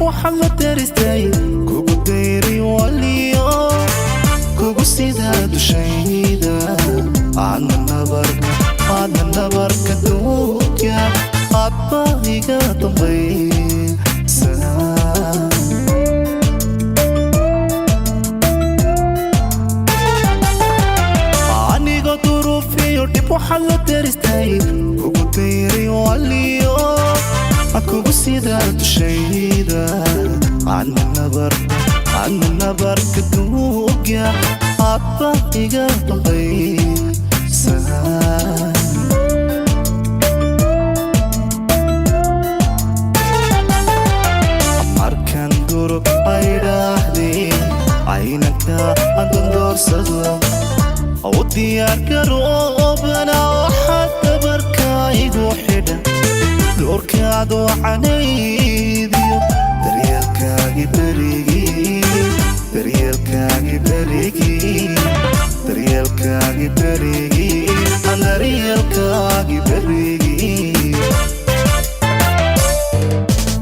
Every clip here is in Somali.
وحلا درستي كوكو ديري واليو كوكو سيداد شيدا عن النبر كدوكيا عطاقيقا تنبي سلام عني قدروا في ودب وحلا درستي كوكو ديري واليو كوكو سيداد شيدا عن النبر كدوكيا عطاقيقا تنبي سلام markan duro ay dhahdeen aynaka adan doorsado oo diyaar garoobana waxaad dabarkaygu xidhan doorkaad wacanaydiyo daryeelkaagi berigii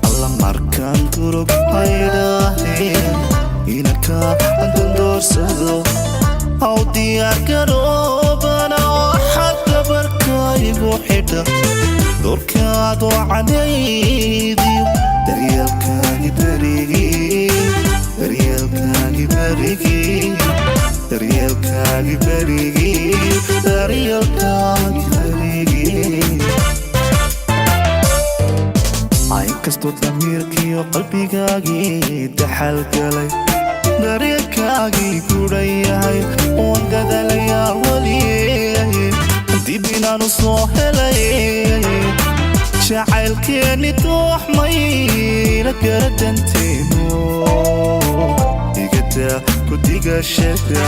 alla markaan durug ay dhahdeen inaka adan doorsado oo diyaar garoobana waxaad dabarkaygu xidhan doorkaad wacanaydiyo daryeelkaagi berigii inkastoo damiirkiyo qalbigaagii daxal galay daryeelkaagii guran yahay oon dadalayaa weliye dib inaanu soo helay jacaylkeeni dooxmay la gara danteeno igada kudigashada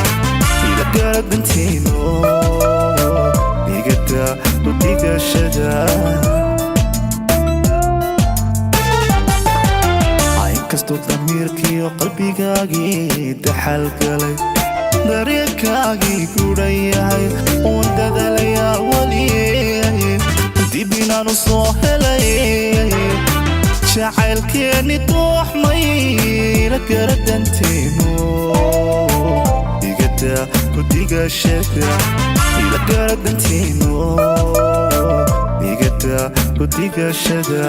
ila gara danteeno igada kudigashada inkastoo damiirkiyo qalbigaagii daxal galay daryeelkaagii guran yahay oon dadalayaa weliye dib inaanu soo helay jacaylkeeni dooxmay la gara danteeno igada kudigashada ila gara danteeno igada kudigashada